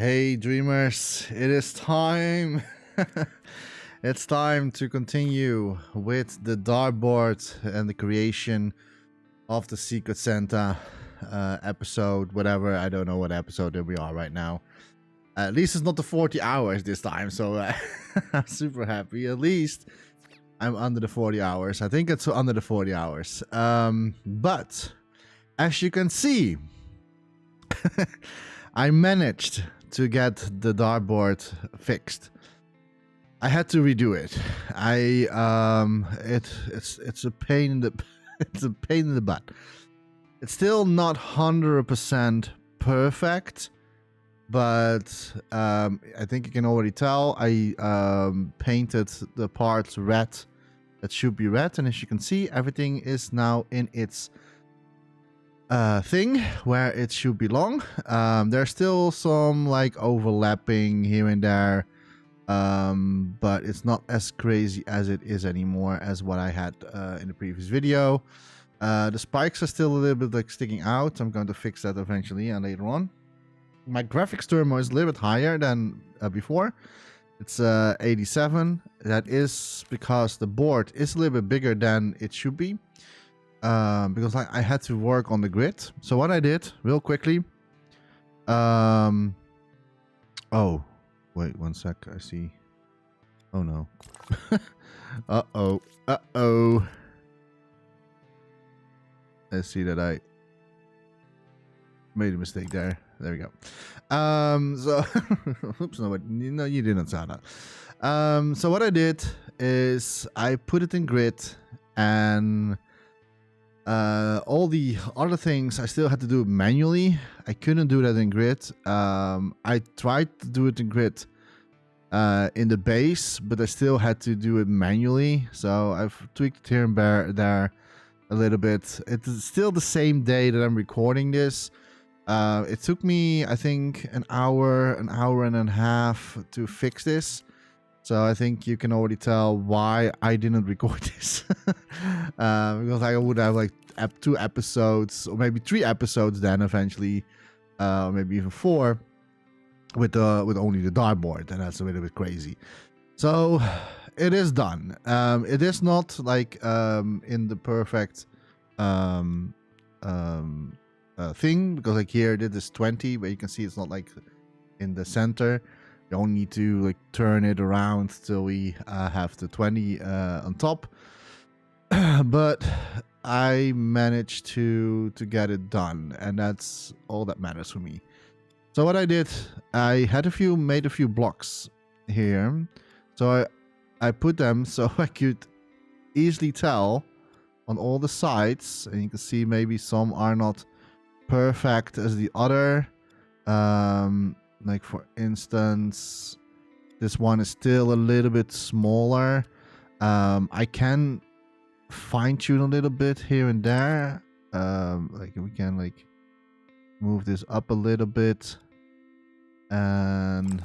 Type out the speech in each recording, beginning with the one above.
Hey dreamers, it is time. It's time to continue with the dartboard and the creation of the Secret Santa episode, whatever. I don't know what episode that we are right now. At least it's not the 40 hours this time, so I'm super happy. At least I'm under the 40 hours. I think it's under the 40 hours. But as you can see, I managed to get the dartboard fixed. I had to redo it. It's a pain in the it's a pain in the butt. It's still not 100% perfect, but I think you can already tell I painted the parts red that should be red, and as you can see, everything is now in its thing where it should belong. There's still some like overlapping here and there, but it's not as crazy as it is anymore as what I had in the previous video. The spikes are still a little bit like sticking out. I'm going to fix that eventually and later on. My graphics turbo is a little bit higher than before. It's 87. That is because the board is a little bit bigger than it should be. Because I had to work on the grid. So what I did real quickly. Oh, wait 1 sec. I see. Oh no. Uh-oh. I see that I made a mistake there. There we go. So oops, no, you didn't say that. So what I did is I put it in grid, and all the other things I still had to do manually. I couldn't do that in grid. I tried to do it in grid in the base, but I still had to do it manually. So I've tweaked here and there a little bit. It's still the same day that I'm recording this. It took me, I think, an hour and a half to fix this. So I think you can already tell why I didn't record this. Because I would have like 2 episodes or maybe 3 episodes then eventually, maybe even 4 with only the dartboard, and that's a little bit crazy. So it is done. It is not like in the perfect thing, because like here it is 20, but you can see it's not like in the center. You only need to like turn it around till we have the 20 on top. But I managed to get it done, and that's all that matters for me. So what I did, I had made a few blocks here. So I put them so I could easily tell on all the sides, and you can see maybe some are not perfect as the other. Like for instance, this one is still a little bit smaller. I can fine tune a little bit here and there. Like we can like move this up a little bit, and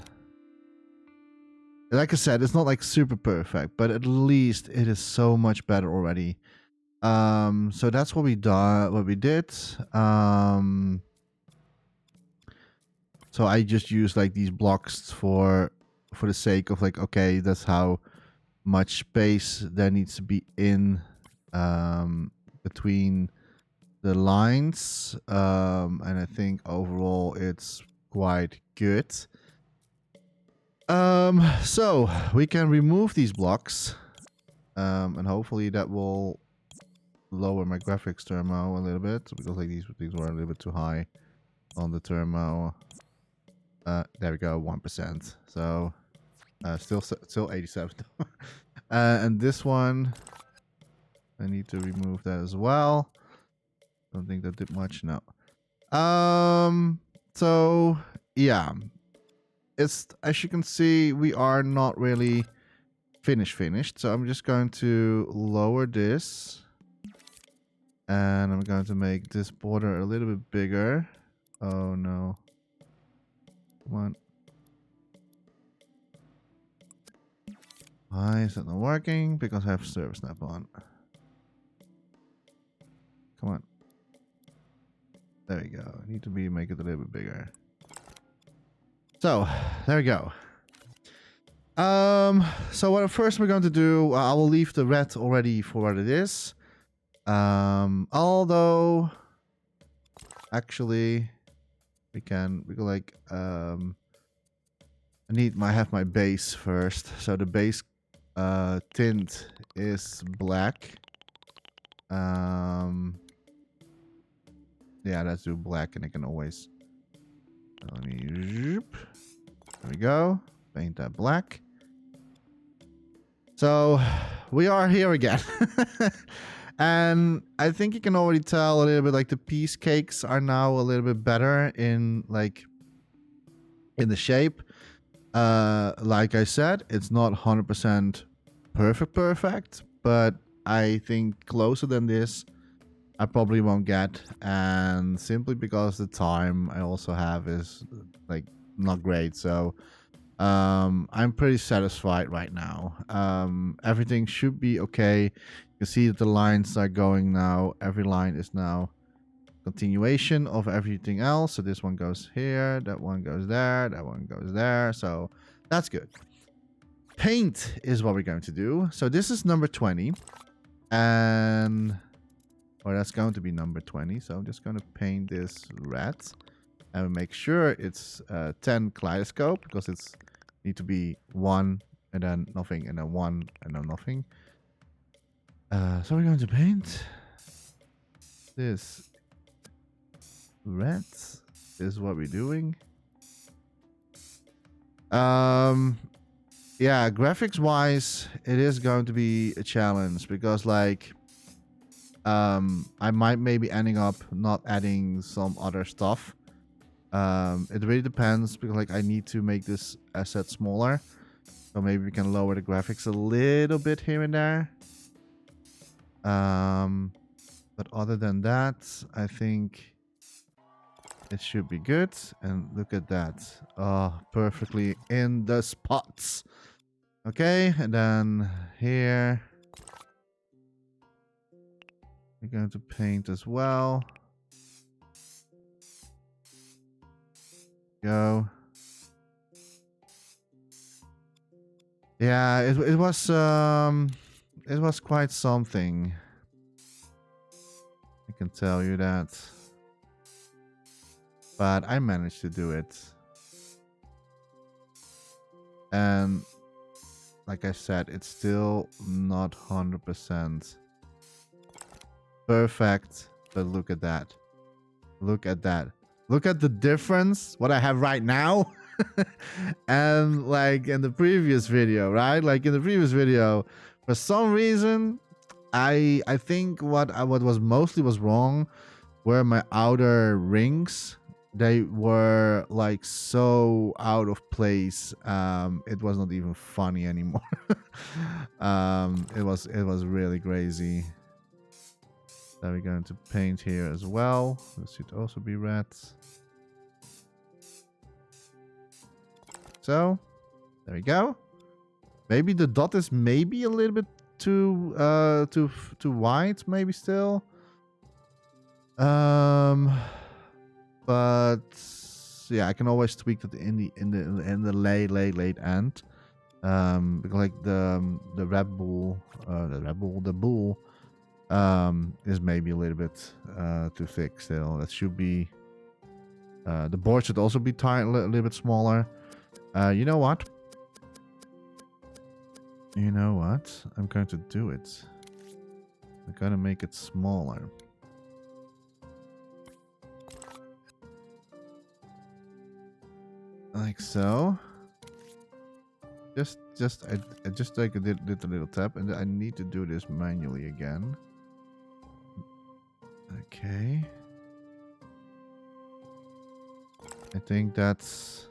like I said, it's not like super perfect, but at least it is so much better already. So that's what we did. So I just use like these blocks for the sake of like, okay, that's how much space there needs to be in between the lines. And I think overall it's quite good. So we can remove these blocks, and hopefully that will lower my graphics turbo a little bit, because like these were a little bit too high on the turbo. There we go, 1%. So still 87. And this one, I need to remove that as well. Don't think that did much. No. So yeah, it's, as you can see, we are not really finished. So I'm just going to lower this, and I'm going to make this border a little bit bigger. Oh no. Come on. Why is that not working? Because I have Service Snap on. Come on. There we go. I need to make it a little bit bigger. So there we go. So what first we're going to do, I will leave the red already for what it is. Although actually we can like I have my base first. So the base tint is black. Yeah, let's do black, and I can always let me zoop. There we go. Paint that black. So we are here again. And I think you can already tell a little bit like the piece cakes are now a little bit better in like in the shape. Like I said, it's not 100% perfect, but I think closer than this I probably won't get, and simply because the time I also have is like not great. So I'm pretty satisfied right now. Everything should be okay. You can see that the lines are going now. Every line is now continuation of everything else. So this one goes here, that one goes there, that one goes there. So that's good. Paint is what we're going to do. So this is number 20, and or that's going to be number 20. So I'm just going to paint this red and make sure it's 10 kaleidoscope, because it's need to be 1 and then nothing and then 1 and then nothing. So we're going to paint this red. This is what we're doing. Yeah, graphics wise it is going to be a challenge, because like I might maybe ending up not adding some other stuff. It really depends, because like I need to make this asset smaller, so maybe we can lower the graphics a little bit here and there. But other than that, I think it should be good. And look at that. Oh, perfectly in the spots. Okay, and then here we're going to paint as well. Go. Yeah, it was quite something. I can tell you that. But I managed to do it. And like I said, it's still not 100% perfect. But look at that. Look at that. Look at the difference, what I have right now. And like in the previous video, right? Like in the previous video, for some reason, I think what was mostly was wrong were my outer rings. They were like so out of place. It was not even funny anymore. It was really crazy. So we're going to paint here as well. This should also be red. So there we go. Maybe the dot is maybe a little bit too wide, maybe still. But yeah, I can always tweak it in the late end. Because like the bull is maybe a little bit too thick still. That should be the board should also be a little bit smaller. You know what? You know what? I'm going to do it. I'm going to make it smaller. Like so. I just like did a little tap, and I need to do this manually again. Okay. I think that's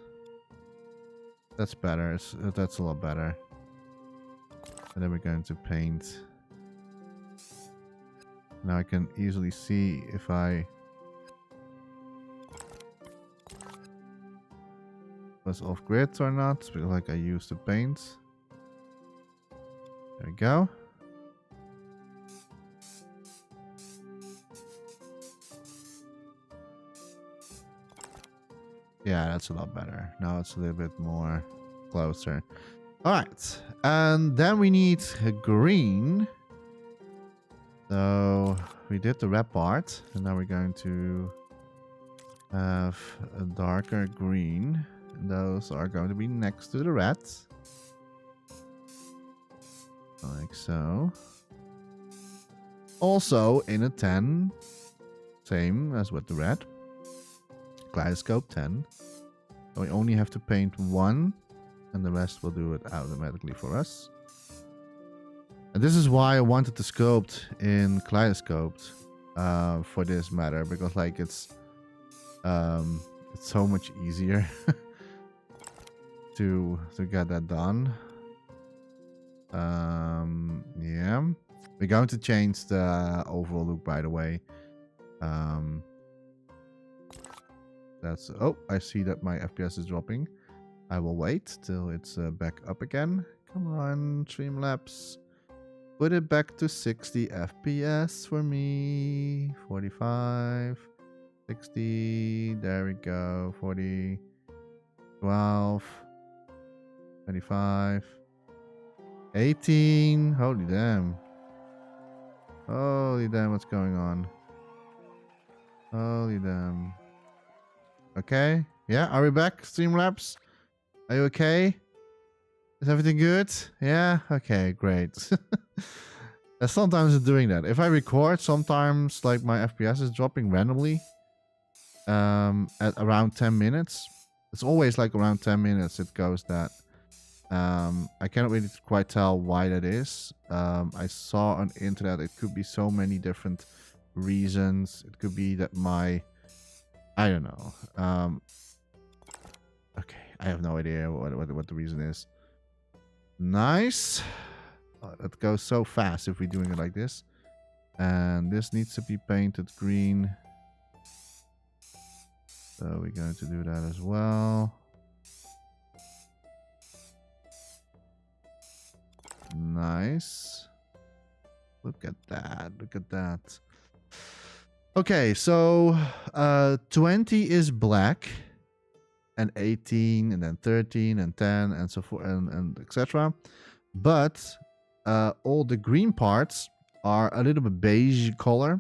better. That's a lot better. And then we're going to paint. Now I can easily see if I was off grid or not, because like I used the paint. There we go. Yeah, that's a lot better. Now it's a little bit more closer. All right. And then we need a green. So we did the red part. And now we're going to have a darker green. And those are going to be next to the red. Like so. Also in a 10. Same as with the red. Kaleidoscope 10. So we only have to paint one. And the rest will do it automatically for us. And this is why I wanted to sculpt in Kaleidoscope for this matter. Because like it's so much easier to get that done. Yeah. We're going to change the overall look, by the way. That's... Oh, I see that my FPS is dropping. I will wait till it's back up again. Come on, Streamlabs. Put it back to 60 FPS for me. 45. 60. There we go. 40. 12. 25. 18. Holy damn. Holy damn, what's going on? Holy damn. Okay. Yeah, are we back, Streamlabs? Are you okay? Is everything good? Yeah? Okay, great. Sometimes it's doing that. If I record, sometimes like my FPS is dropping randomly at around 10 minutes. It's always like around 10 minutes it goes that. I cannot really quite tell why that is. I saw on the internet it could be so many different reasons. It could be that my... I don't know. Okay, I have no idea what the reason is. Nice. Oh, that goes so fast if we're doing it like this. And this needs to be painted green. So we're going to do that as well. Nice. Look at that. Look at that. Okay, so 20 is black. And 18, and then 13, and 10, and so forth, and etc. But all the green parts are a little bit beige color.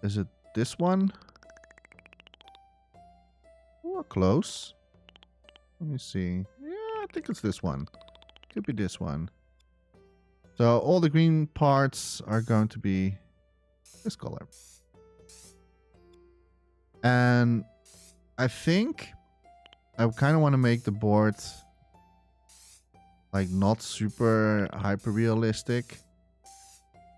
Is it this one? Oh, close. Let me see. Yeah, I think it's this one. Could be this one. So all the green parts are going to be this color. And I think I kind of want to make the board like not super hyper realistic,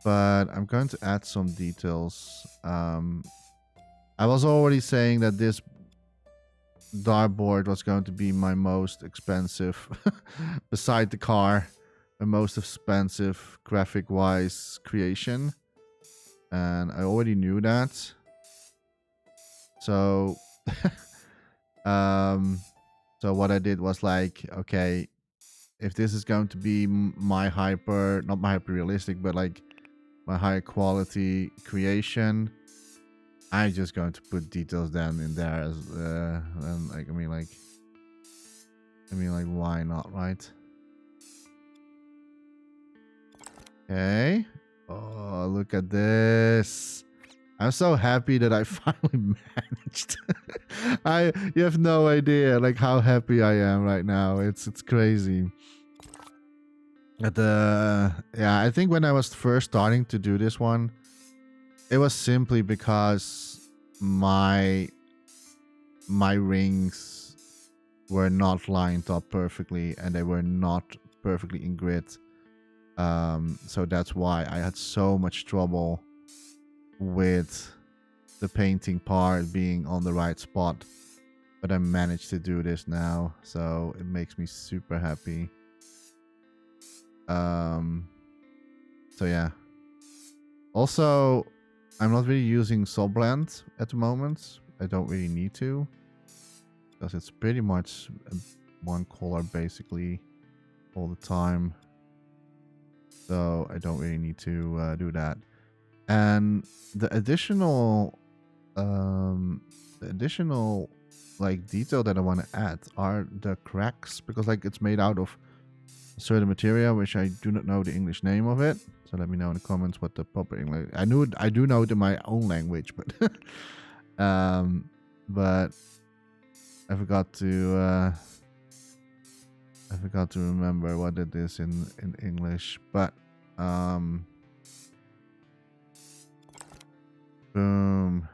but I'm going to add some details. I was already saying that this dartboard was going to be my most expensive beside the car, my most expensive graphic wise creation. And I already knew that. So so what I did was like, okay, if this is going to be my not my hyper realistic, but like my high quality creation, I'm just going to put details down in there as and like I mean like why not, right? Okay. Oh, look at this. I'm so happy that I finally managed. You have no idea like how happy I am right now. It's crazy. Yeah, I think when I was first starting to do this one, it was simply because my rings were not lined up perfectly and they were not perfectly in grid. So that's why I had so much trouble with the painting part being on the right spot. But I managed to do this now, so it makes me super happy. So yeah. Also, I'm not really using Subblend at the moment. I don't really need to, because it's pretty much one color basically all the time. So I don't really need to do that. And the additional um the additional like detail that I want to add are the cracks, because like it's made out of a certain material which I do not know the English name of it. So let me know in the comments what the proper English. I do know it in my own language, but but I forgot to remember what it is in English. But boom,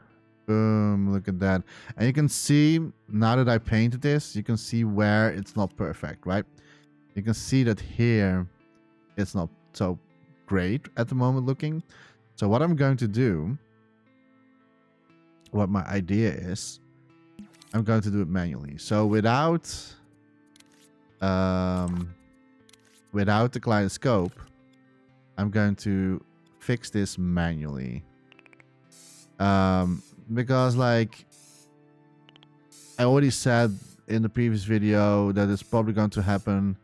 boom, look at that. And you can see, now that I painted this, you can see where it's not perfect, right? You can see that here it's not so great at the moment looking. So what I'm going to do, what my idea is, I'm going to do it manually. So without the kaleidoscope, I'm going to fix this manually. Because like I already said in the previous video that it's probably going to happen,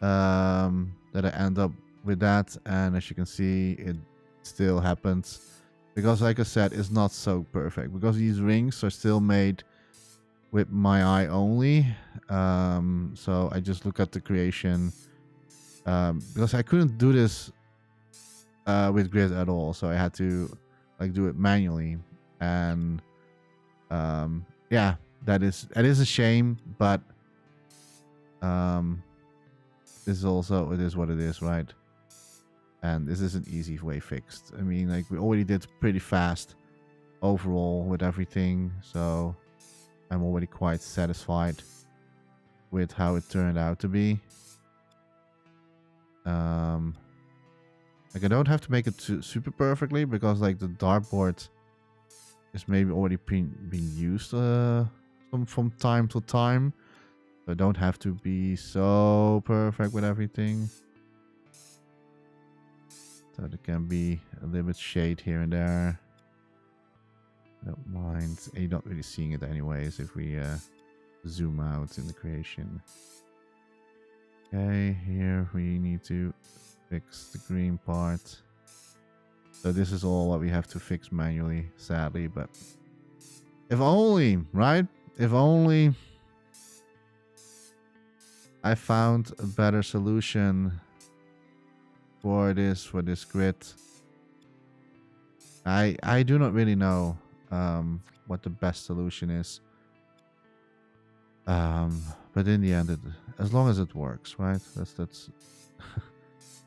that I end up with that, and as you can see, it still happens, because like I said, it's not so perfect, because these rings are still made with my eye only. So I just look at the creation, because I couldn't do this with grid at all, so I had to like do it manually. And yeah, that is a shame, but this is also, it is what it is, right? And this is an easy way fixed. I mean, like we already did pretty fast overall with everything, so I'm already quite satisfied with how it turned out to be. Like I don't have to make it super perfectly, because like the dartboard is maybe already being used from time to time. So I don't have to be so perfect with everything. So there can be a little bit shade here and there. I don't mind. And you're not really seeing it anyways if we zoom out in the creation. Okay, here we need to fix the green part. So this is all what we have to fix manually, sadly, but if only, right? If only I found a better solution for this grid. I do not really know what the best solution is. But in the end, as long as it works, right? That's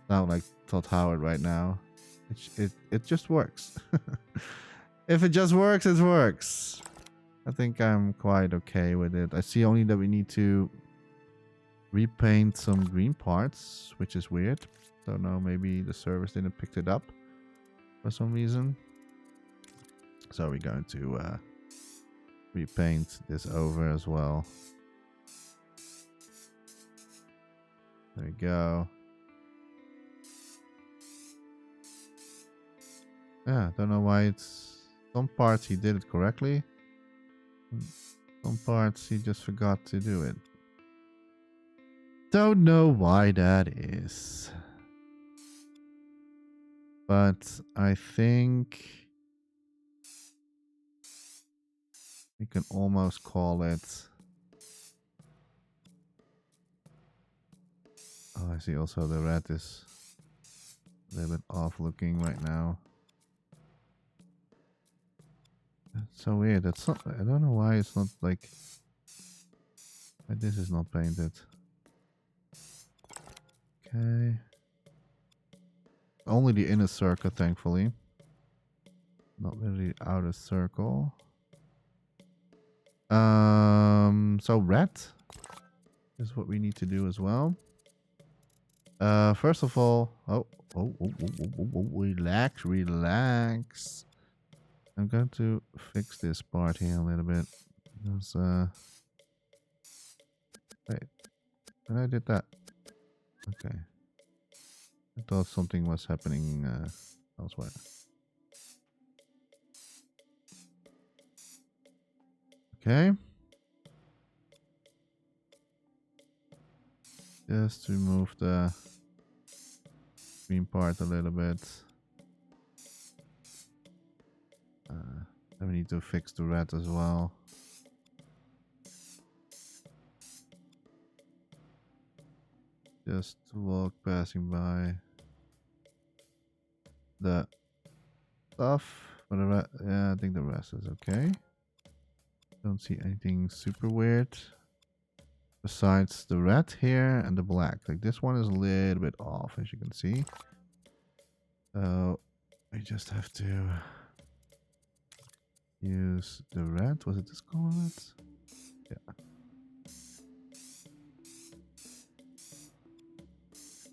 sound like Todd Howard right now. It just works. If it just works, it works. I think I'm quite okay with it. I see only that we need to repaint some green parts, which is weird. Don't know, maybe the servers didn't pick it up for some reason. So we're going to repaint this over as well. There we go. Yeah, don't know why it's... Some parts he did it correctly. Some parts he just forgot to do it. Don't know why that is. But I think we can almost call it... Oh, I see also the red is a little bit off looking right now. That's so weird. That's not... I don't know why it's not like... Why this is not painted. Okay. Only the inner circle, thankfully. Not really the outer circle. So red is what we need to do as well. First of all, relax. I'm going to fix this part here a little bit. Because, wait, when I did that, okay. I thought something was happening elsewhere. Okay. Just remove the green part a little bit. Then we need to fix the red as well. Just walk passing by the stuff. For the rest, yeah, I think the rest is okay. Don't see anything super weird. Besides the red here and the black. Like this one is a little bit off, as you can see. So we just have to use the red. Was it this color red? Yeah.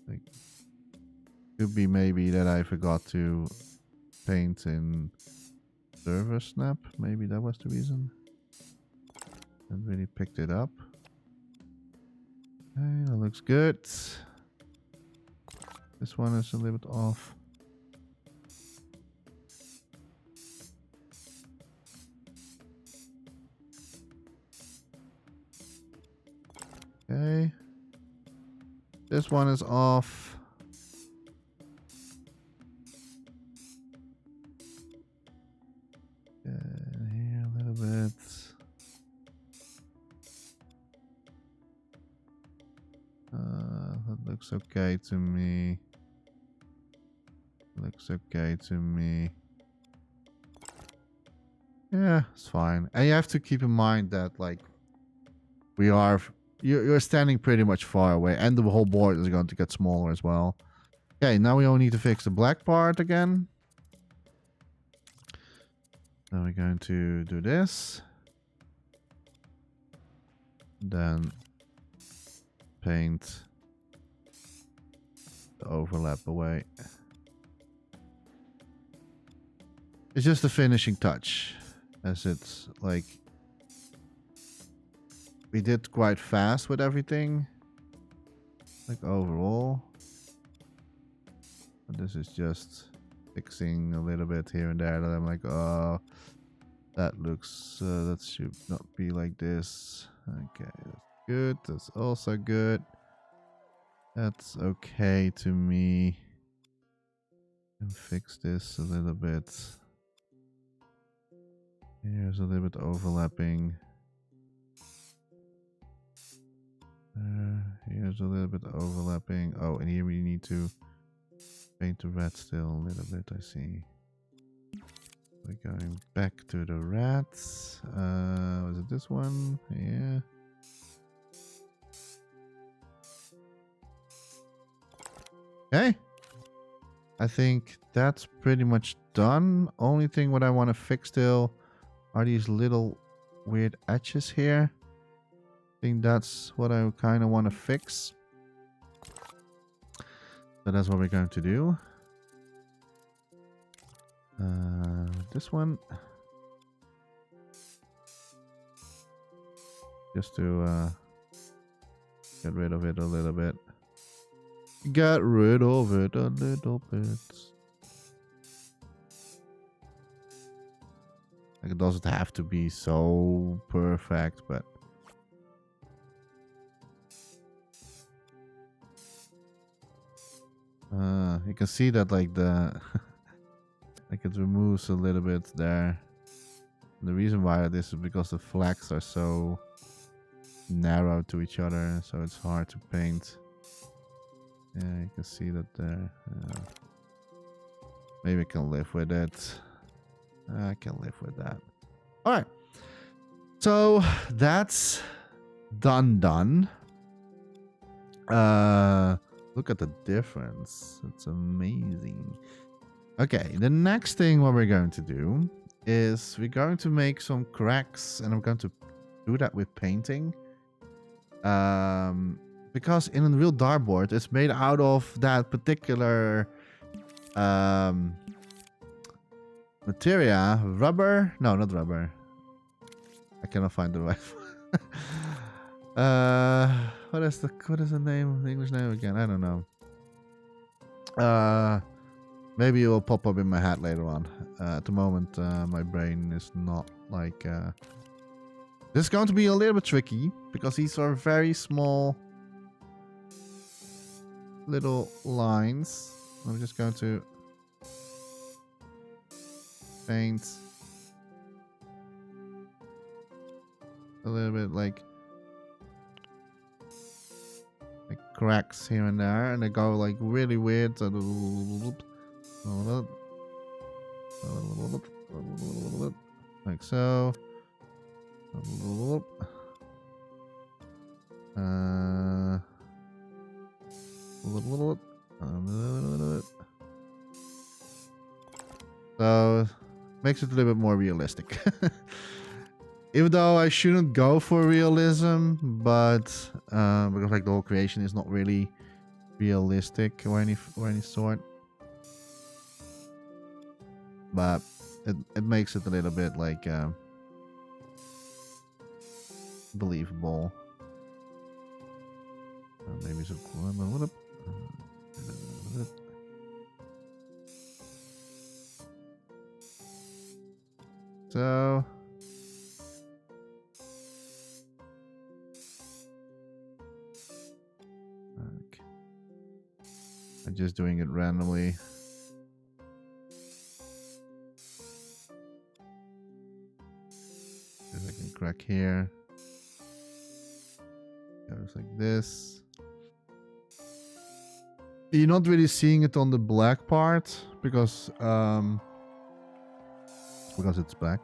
Like, could be maybe that I forgot to paint in server snap. Maybe that was the reason. And really picked it up. Okay, that looks good. This one is a little bit off. Okay. This one is off. Here a little bit. That looks okay to me. Looks okay to me. Yeah, it's fine. And you have to keep in mind that, like, you're standing pretty much far away, and the whole board is going to get smaller as well. Okay, now we only need to fix the black part again. Now we're going to do this. Then paint the overlap away. It's just a finishing touch, as it's like we did quite fast with everything, like overall. But this is just fixing a little bit here and there that I'm like, oh, that looks, that should not be like this. Okay, that's good. That's also good. That's okay to me. And fix this a little bit. Here's a little bit overlapping. Here's a little bit overlapping. Oh, and here we need to paint the red still a little bit, I see. We're going back to the reds. Was it this one? Yeah. Okay. I think that's pretty much done. Only thing what I want to fix still are these little weird edges here. I think that's what I kind of want to fix. So that's what we're going to do. This one. Just to get rid of it a little bit. Get rid of it a little bit. Like, it doesn't have to be so perfect, but you can see that, like, the like it removes a little bit there. And the reason why this is because the flags are so narrow to each other, so it's hard to paint. Yeah, you can see that there. Maybe I can live with it. I can live with that. All right. So that's done. Look at the difference. It's amazing. Okay, the next thing what we're going to do is we're going to make some cracks, and I'm going to do that with painting. Because in a real dartboard, it's made out of that particular materia. Rubber? No, not rubber. I cannot find the right what is the name, the English name again? I don't know. Maybe it will pop up in my head later on. At the moment, my brain is not like. This is going to be a little bit tricky because these are very small little lines. I'm just going to paint a little bit like cracks here and there, and they go like really weird. So like so. So makes it a little bit more realistic. Even though I shouldn't go for realism, but because like the whole creation is not really realistic or any sort. But it makes it a little bit like believable. Maybe so. So okay. I'm just doing it randomly. There's like a crack here. Goes like this. You're not really seeing it on the black part because it's black.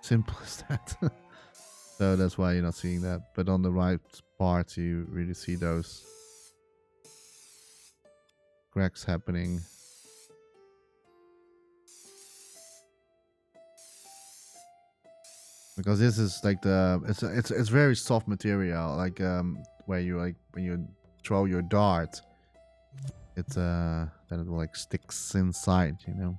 Simple as that. So that's why you're not seeing that. But on the right part, you really see those cracks happening. Because this is like the it's very soft material, like where you like when you throw your dart, it's that it will like sticks inside, you know.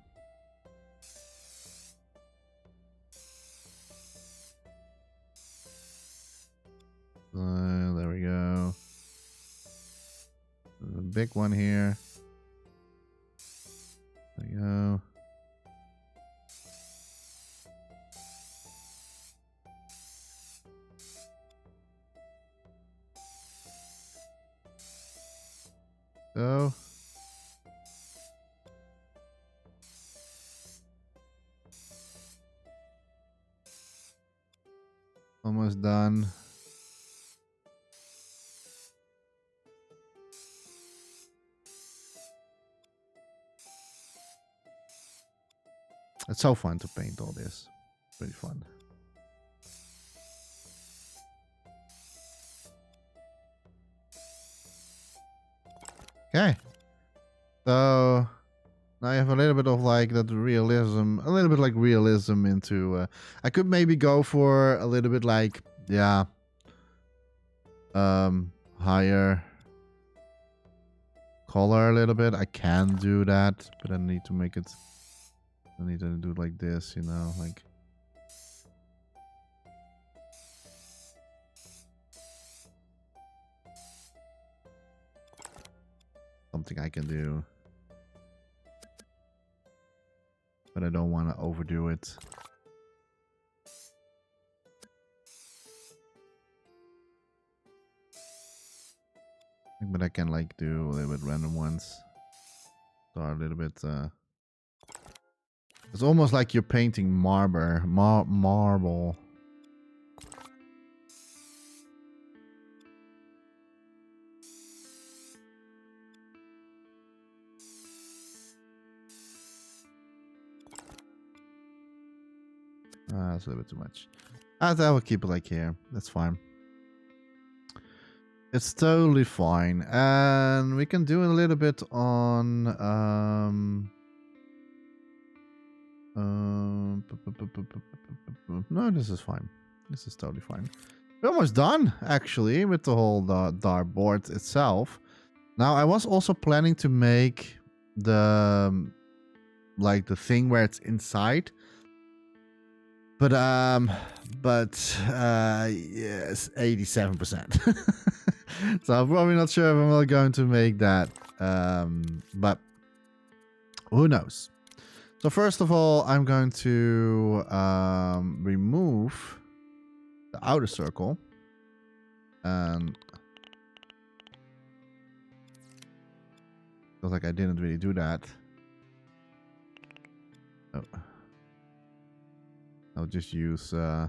There we go. There's a big one here. There you go. So almost done. It's so fun to paint all this. Pretty fun. Okay. So now I have a little bit of like that realism, a little bit like realism into I could maybe go for a little bit like, yeah, higher color a little bit. I can do that, but I need to make it, I need to do it like this, you know, like something I can do. But I don't want to overdo it. But I can like do a little bit random ones. Start a little bit. It's almost like you're painting marble. That's a little bit too much. I will keep it like here. That's fine. It's totally fine. And we can do a little bit on no, this is fine. This is totally fine. We're almost done actually with the whole dartboard itself. Now I was also planning to make the like the thing where it's inside. But yes, 87%. So I'm probably not sure if I'm going to make that. But who knows? So first of all, I'm going to remove the outer circle. And feels like I didn't really do that. Oh. I'll just use... I'm,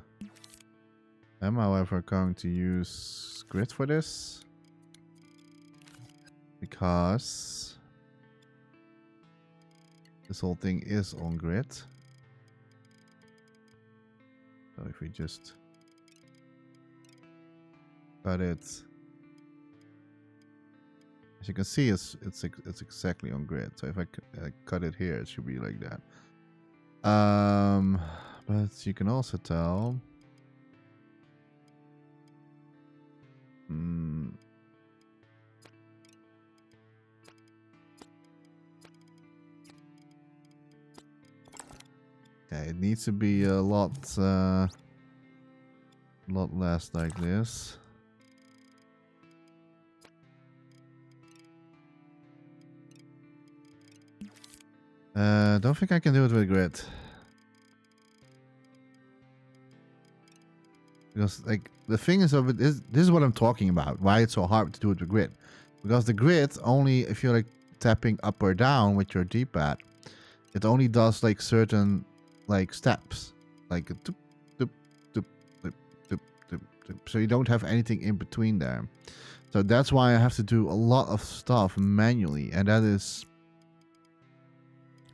however, going to use grid for this. Because this whole thing is on grid. So if we just cut it, as you can see, it's exactly on grid. So if I cut it here, it should be like that. But you can also tell. Okay, it needs to be a lot less like this. Don't think I can do it with grid. Because, like, the thing is of it is, this is what I'm talking about. Why it's so hard to do it with grid. Because the grid only, if you're like tapping up or down with your D-pad, it only does like certain like steps. Like a doop, doop, doop, doop, doop, doop, doop. So you don't have anything in between there. So that's why I have to do a lot of stuff manually. And that is,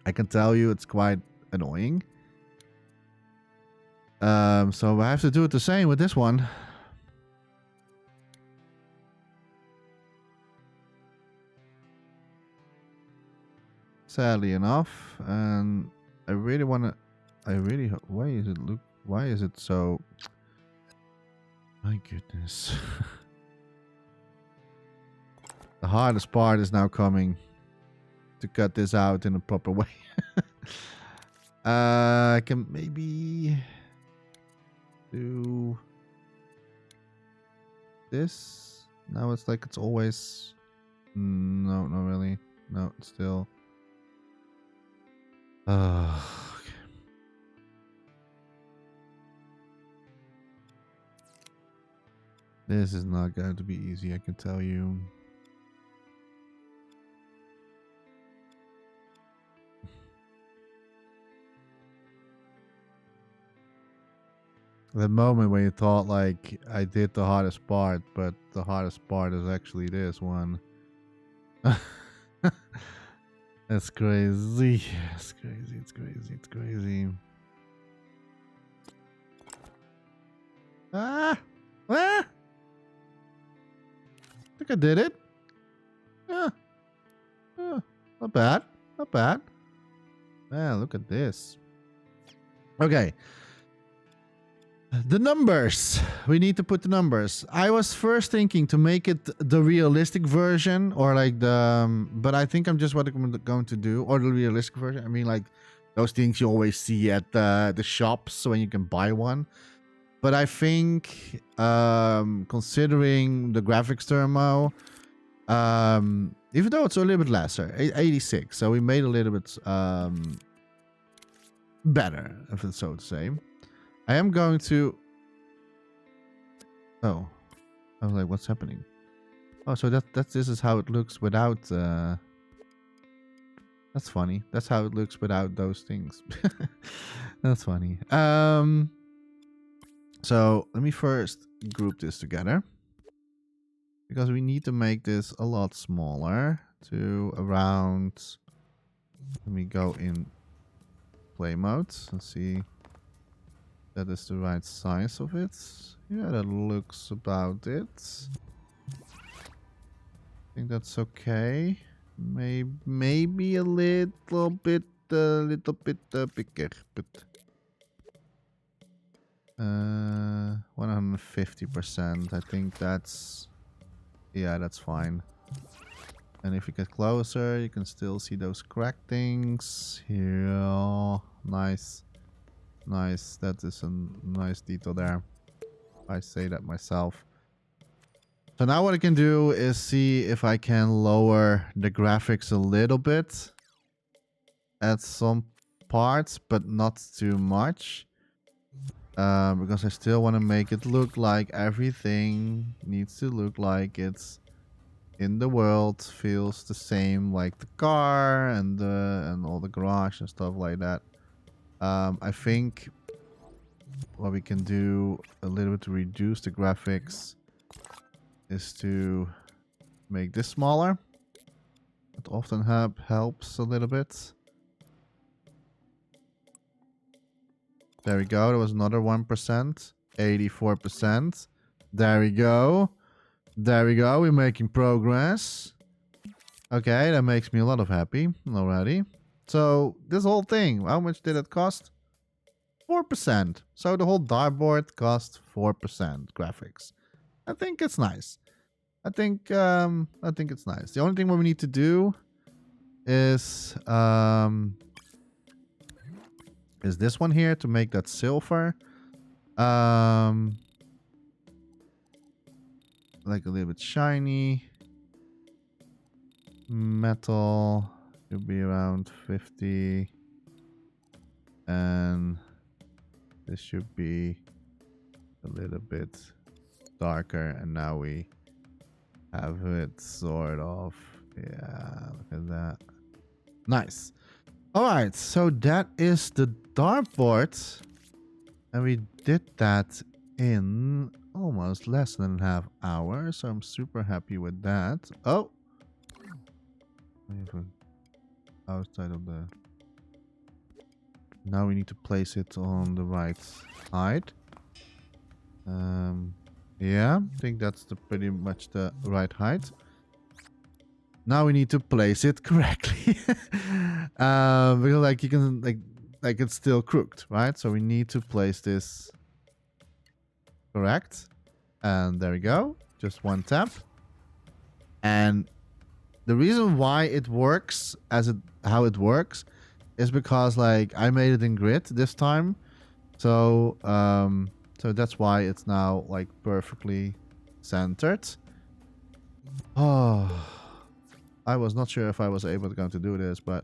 I can tell you, it's quite annoying. So I have to do it the same with this one. Sadly enough, and I really want to. Why is it so? My goodness. The hardest part is now coming to cut this out in a proper way. I can maybe do this. Now it's like it's always. No, not really. No, it's still. Okay. This is not going to be easy, I can tell you. The moment when you thought like I did the hardest part, but the hardest part is actually this one. That's crazy. It's crazy. It's crazy. It's crazy. Ah! Ah! I think I did it. Yeah. Yeah. Not bad. Not bad. Man, look at this. Okay. The numbers. We need to put the numbers. I was first thinking to make it the realistic version, or like the... but I think I'm just what I'm going to do. Or the realistic version. I mean, like those things you always see at the shops when you can buy one. But I think, considering the graphics turmo, even though it's a little bit lesser, 86. So we made a little bit better, if it's so to say. I am going to... Oh. I was like, what's happening? Oh, so this is how it looks without... That's funny. That's how it looks without those things. That's funny. So, let me first group this together. Because we need to make this a lot smaller. To around... Let me go in play mode. Let's see... That is the right size of it. Yeah, that looks about it. I think that's okay. Maybe a little bit bigger, but 150%. I think that's, yeah, that's fine. And if you get closer, you can still see those crack things. Here, nice. Nice, that is a nice detail there. I say that myself. So now what I can do is see if I can lower the graphics a little bit at some parts, but not too much. Because I still want to make it look like everything needs to look like it's in the world, feels the same, like the car and all the garage and stuff like that. I think what we can do a little bit to reduce the graphics is to make this smaller. It often helps a little bit. There we go. There was another 1%. 84%. There we go. There we go. We're making progress. Okay, that makes me a lot of happy already. So this whole thing, how much did it cost? 4%. So the whole dartboard cost 4% graphics. I think it's nice. I think it's nice. The only thing what we need to do is this one here to make that silver. Like a little bit shiny. Metal should be around 50. And this should be a little bit darker. And now we have it sort of. Yeah, look at that. Nice. All right, so that is the dartboard. And we did that in almost less than a half hour. So I'm super happy with that. Oh. Outside of the... Now we need to place it on the right side. Yeah, I think that's pretty much the right height. Now we need to place it correctly. Because like you can like it's still crooked, right? So we need to place this correct. And there we go. Just one tap. And the reason why it works how it works is because like I made it in grid this time. So so that's why it's now like perfectly centered. Oh, I was not sure if I was able to do this, but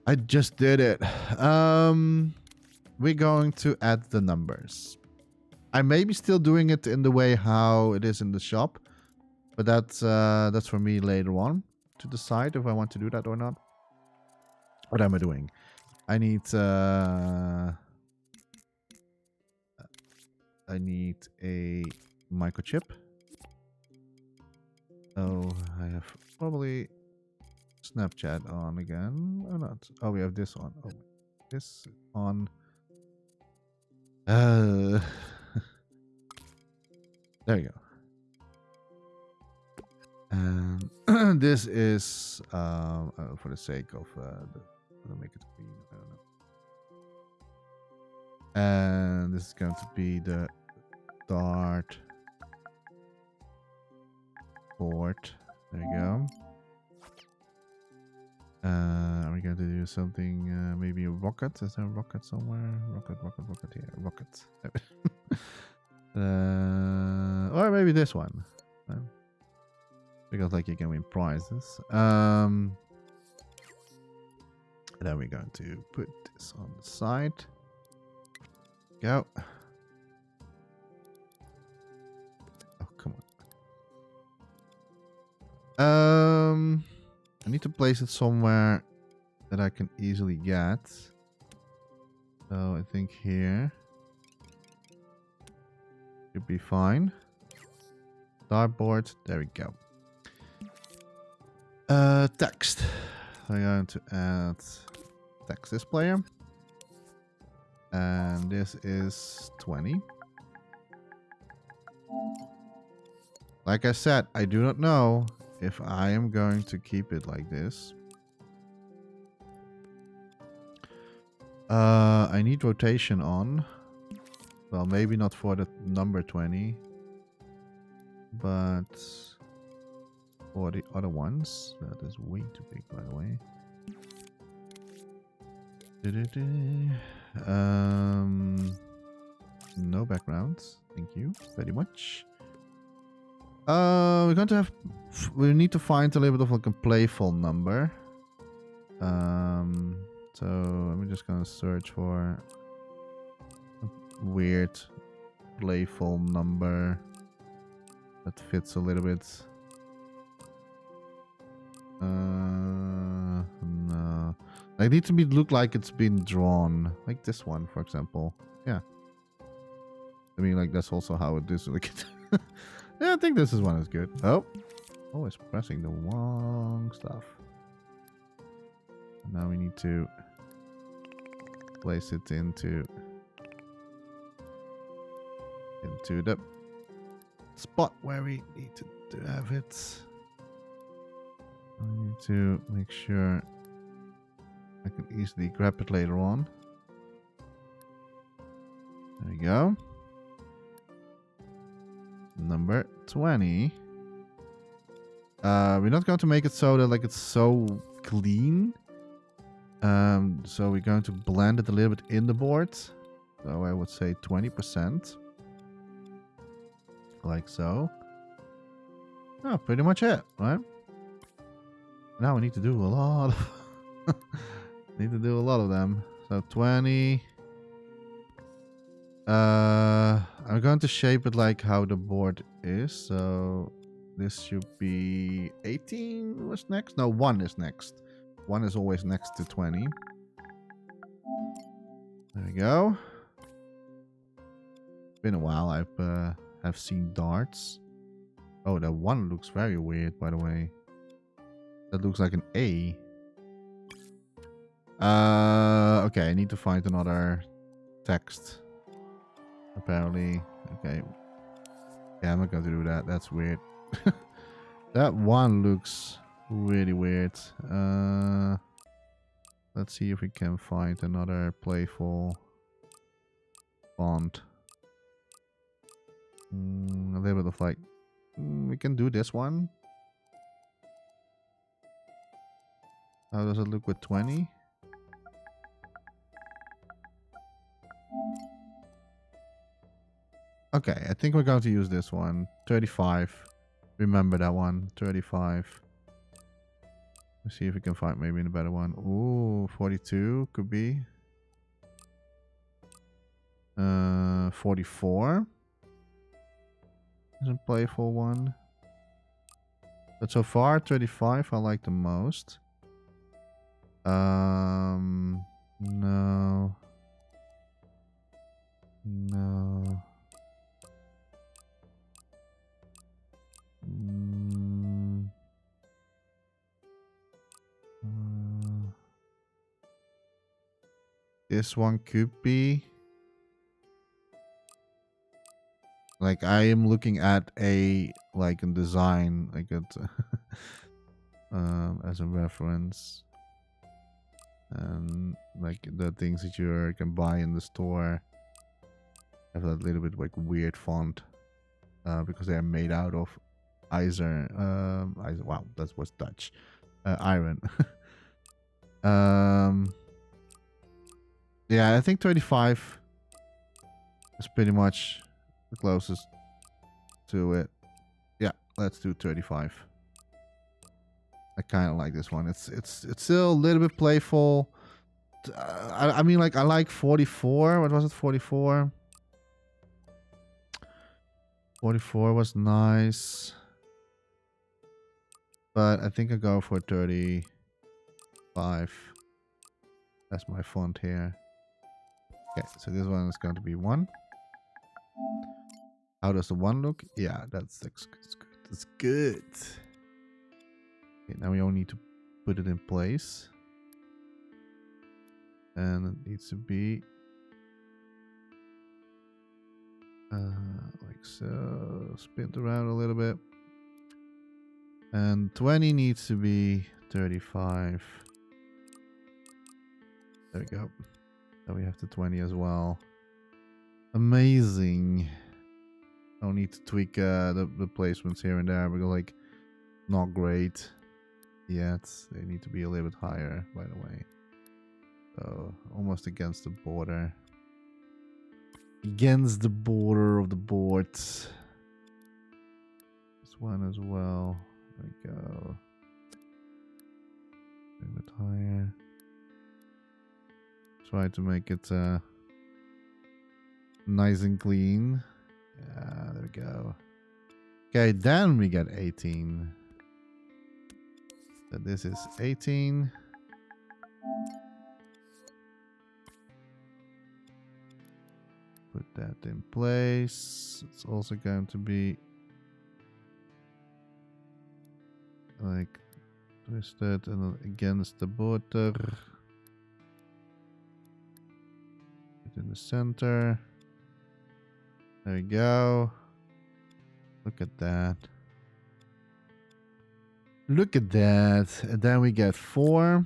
I just did it. We're going to add the numbers. I may be still doing it in the way how it is in the shop, but that's for me later on to decide if I want to do that or not. What am I doing? I need a microchip. Oh, I have probably Snapchat on again or not? Oh, we have this on. Oh, this on. There you go. And this is for the sake of make it green. I don't know. And this is going to be the dart board. There you go. Are we going to do something? Maybe a rocket? Is there a rocket somewhere? Rocket. Yeah, rocket. Or maybe this one. Because like you can win prizes. Then we're going to put this on the side. Go. Oh, come on. I need to place it somewhere that I can easily get. So I think here should be fine. Dartboard. There we go. Text. I'm going to add text displayer. And this is 20. Like I said, I do not know if I am going to keep it like this. I need rotation on. Well, maybe not for the number 20. But for the other ones. That is way too big, by the way. No backgrounds. Thank you very much. We're going to have... We need to find a little bit of like a playful number. So I'm just going to search for a weird playful number that fits a little bit. No. They need to look like it's been drawn. Like this one, for example. Yeah. I mean, like, that's also how it is. Like, yeah, I think this is one is good. Oh. Always pressing the wrong stuff. And now we need to place it into the spot where we need to have it. I need to make sure I can easily grab it later on. There we go. Number 20. We're not going to make it so that like it's so clean. So we're going to blend it a little bit in the board. So I would say 20%. Like so. Oh, pretty much it, right? Now we need to do a lot of need to do a lot of them. So 20. I'm going to shape it like how the board is. So this should be 18 was next. No, 1 is next. 1 is always next to 20. There we go. Been a while I've seen darts. Oh, that one looks very weird, by the way. That looks like an A. Okay, I need to find another text. Apparently. Okay. Yeah, I'm not going to do that. That's weird. That one looks really weird. Let's see if we can find another playful font. A little bit of like... we can do this one. How does it look with 20? Okay, I think we're going to use this one. 35. Remember that one. 35. Let's see if we can find maybe a better one. Ooh, 42 could be. 44. Is a playful one. But so far, 35 I like the most. No. No. This one could be like I am looking at a like a design like it as a reference, and like the things that you can buy in the store have that little bit like weird font because they are made out of iron. Wow, that was Dutch. Iron. Yeah, I think 25 is pretty much the closest to it. Yeah, let's do 35. I kind of like this one. It's still a little bit playful. I mean, like I like 44. What was it? 44. 44 was nice, but I think I go for 35. That's my font here. Okay, so this one is going to be 1. How does the 1 look? Yeah, that's good. That's good. Okay, now we only need to put it in place. And it needs to be like so. Spin it around a little bit. And 20 needs to be 35. There we go. So we have the 20 as well. Amazing. I'll need to tweak the placements here and there because like not great yet. They need to be a little bit higher, by the way. So almost against the border. Against the border of the board. This one as well. There we go. A little bit higher. Try to make it nice and clean. Yeah, there we go. Okay, then we get 18. So this is 18. Put that in place. It's also going to be like twisted and against the border. Put it in the center. There we go. Look at that. Look at that. And then we get 4.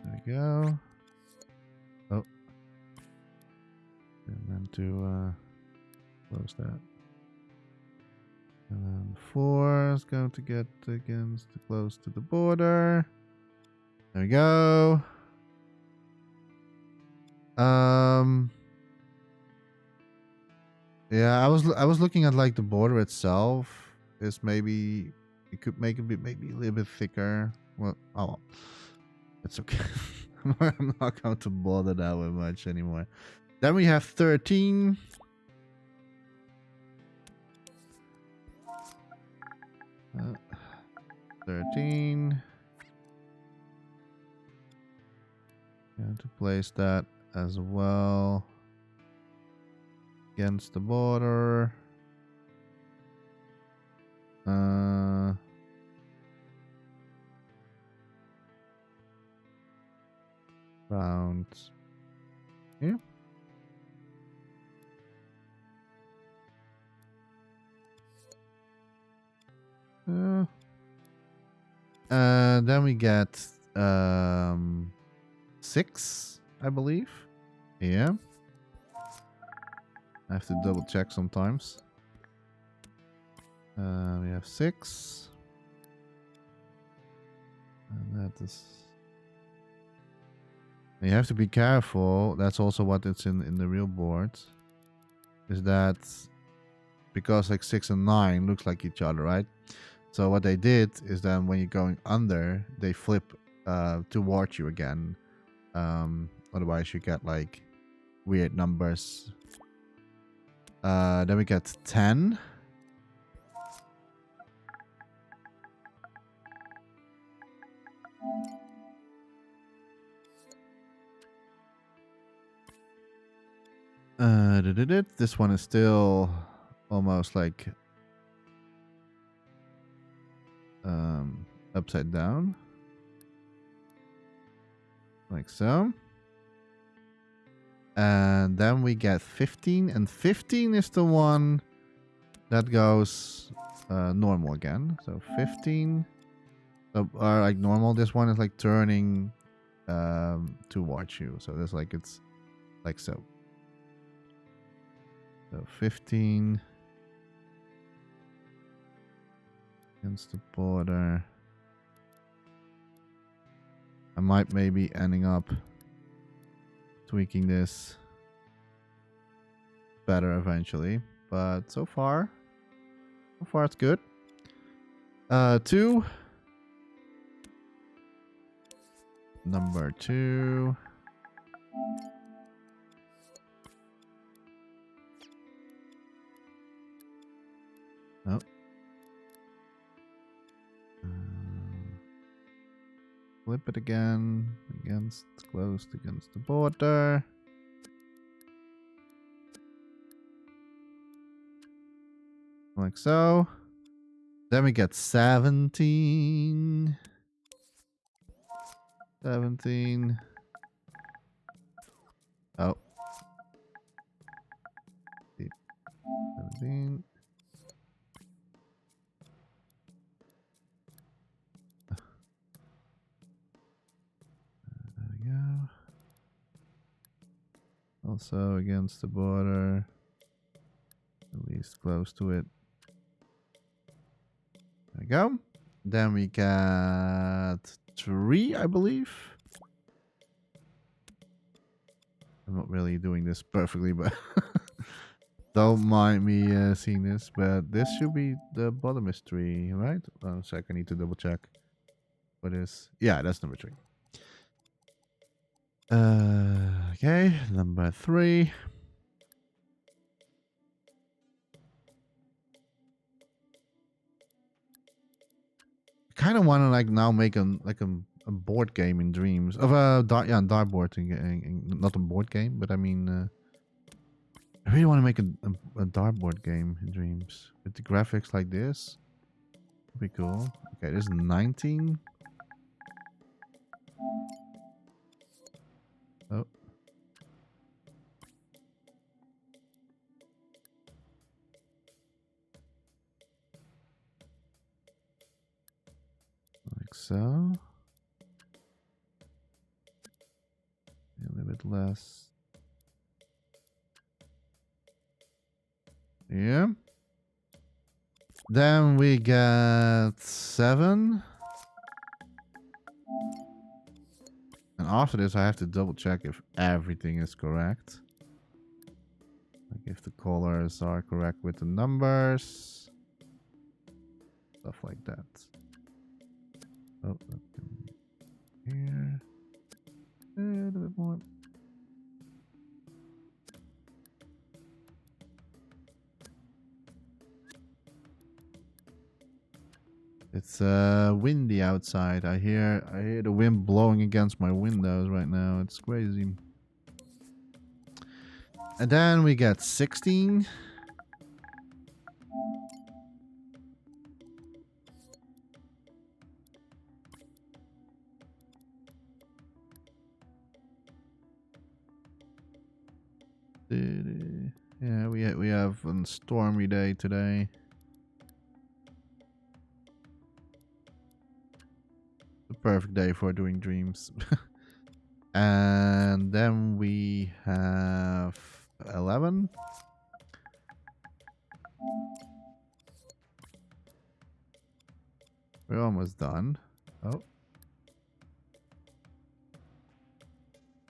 There we go. Oh. I meant to close that. And then 4 is going to get against close to the border. There we go. Yeah, I was looking at like the border itself. Is maybe it could make it maybe a little bit thicker. Well, oh well. It's okay. I'm not going to bother that way much anymore. Then we have 13. Uh, 13. Going to place that as well against the border. Round here. Then we get 6, I believe. Yeah. I have to double check sometimes. We have 6. And that is... You have to be careful. That's also what it's in the real board. Is that... Because like 6 and 9 looks like each other, right? So what they did is then when you're going under, they flip towards you again. Otherwise you get like weird numbers. Then we get 10. This one is still almost like upside down. Like so. And then we get 15. And 15 is the one that goes normal again. So 15. So, like normal, this one is like turning towards you. So there's like, it's like so. So 15 against the border. I might maybe ending up tweaking this better eventually, but so far it's good. 2. Number 2. Oh. Flip it again closed against the border. Like so. Then we get 17. 17. Oh. 17. There we go. Also against the border. At least close to it. There we go. Then we got 3, I believe. I'm not really doing this perfectly, but don't mind me seeing this. But this should be the bottom is 3, right? One sec, I need to double check. What is? Yeah, that's number 3. Okay, number 3. Kind of want to like now make a a board game in dreams. Of a dartboard not a board game, but I mean, I really want to make a dartboard game in dreams with the graphics like this. Would be cool. Okay, this is 19. Oh. Like so. A little bit less. Yeah. Then we get 7. And after this, I have to double check if everything is correct. Like if the colors are correct with the numbers. Stuff like that. Oh, here. A little bit more. It's windy outside. I hear the wind blowing against my windows right now. It's crazy. And then we get 16. Yeah, we have a stormy day today. The perfect day for doing dreams. And then we have 11. We're almost done. Oh.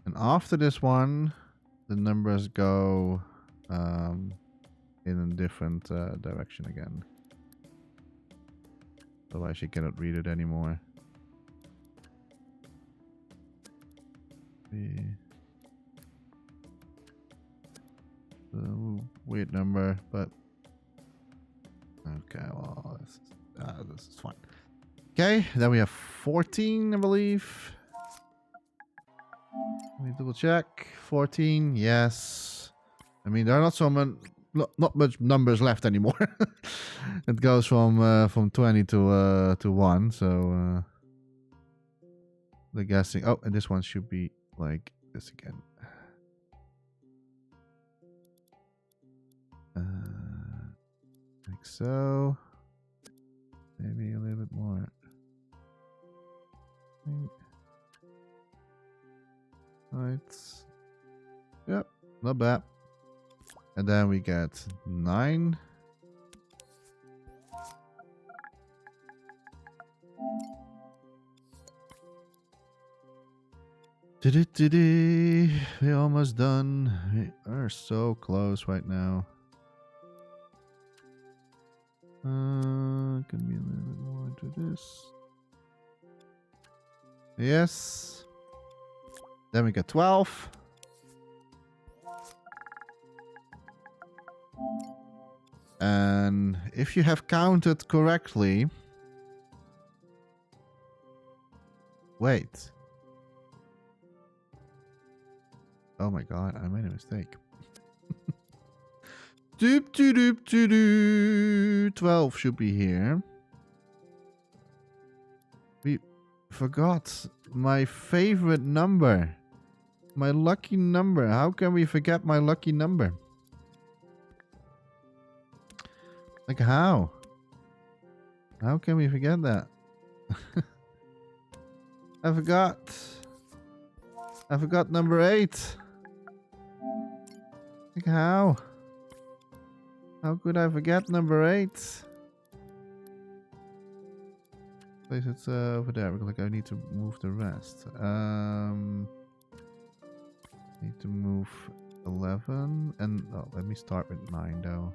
And after this one, the numbers go in a different direction again. Otherwise, you cannot read it anymore. Weird number, but okay. Well, this is fine. Okay, then we have 14, I believe. Let me double check. 14, yes. I mean, there are not much numbers left anymore. It goes from 20 to 1. So the guessing. Oh, and this one should be like this again. Like so. Maybe a little bit more. Right. Yep, not bad. And then we get 9. We're almost done. We are so close right now. Can be a little bit more into this. Yes. Then we get 12. And if you have counted correctly... Wait. Oh my god, I made a mistake. Doop doop doop doop. 12 should be here. We forgot my favorite number. My lucky number. How can we forget my lucky number? Like how? How can we forget that? I forgot. I forgot number 8. Like how? How could I forget number 8? Place it over there because like I need to move the rest. Need to move 11 and oh, let me start with 9 though.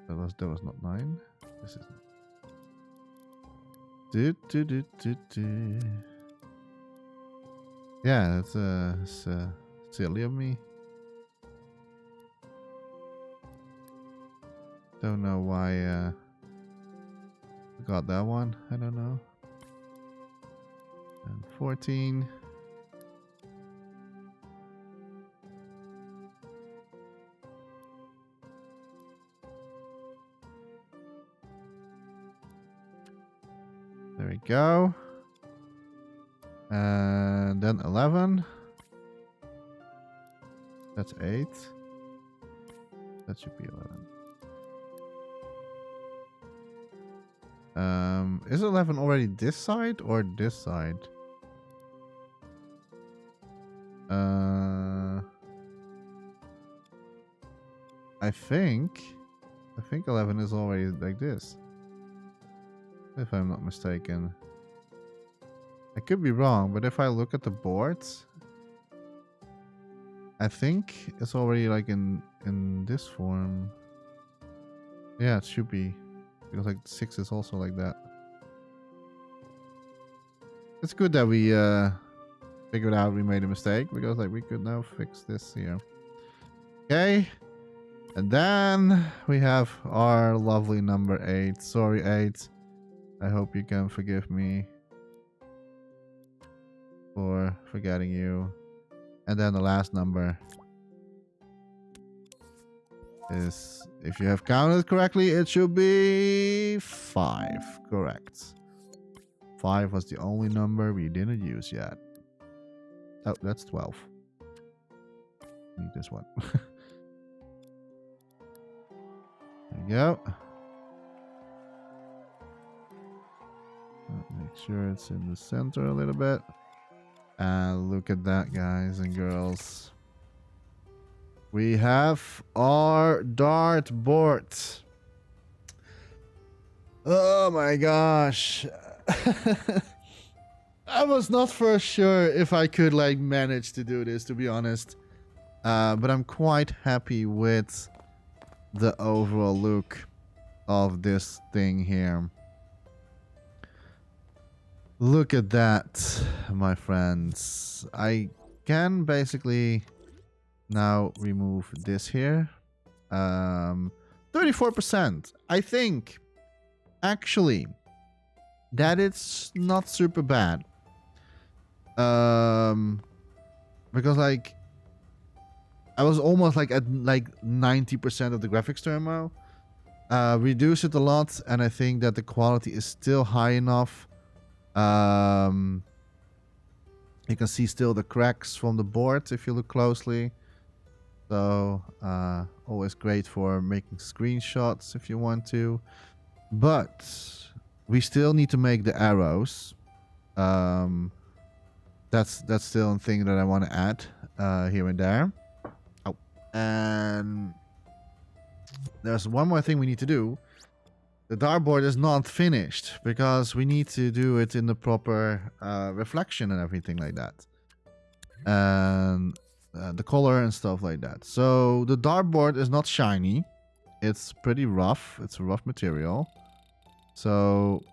That was not 9. This is. Yeah, that's silly of me. Don't know why I got that one. I don't know. And 14. There we go. And then 11. That's 8. That should be 11. Is 11 already this side or this side? I think 11 is already like this, if I'm not mistaken. I could be wrong, but if I look at the boards, I think it's already like in this form. Yeah, it should be, because like 6 is also like that. It's good that we figured out we made a mistake, because like we could now fix this here. Okay. And then we have our lovely number 8. Sorry, 8. I hope you can forgive me for forgetting you. And then the last number is, if you have counted correctly, it should be 5. Correct. 5 was the only number we didn't use yet. Oh, that's 12. Need this one. There we go. Make sure it's in the center a little bit. And look at that, guys and girls. We have our dartboard. Oh my gosh. I was not for sure if I could like manage to do this, to be honest. But I'm quite happy with the overall look of this thing here. Look at that, my friends. I can basically now remove this here. 34%. I think actually that it's not super bad. Because like I was almost like at like 90% of the graphics turbo. Reduce it a lot, and I think that the quality is still high enough. You can see still the cracks from the board if you look closely. So always great for making screenshots if you want to. But we still need to make the arrows. That's still a thing that I want to add here and there. Oh, and there's one more thing we need to do. The dartboard is not finished because we need to do it in the proper reflection and everything like that. And the color and stuff like that. So the dartboard is not shiny. It's pretty rough. It's a rough material. So,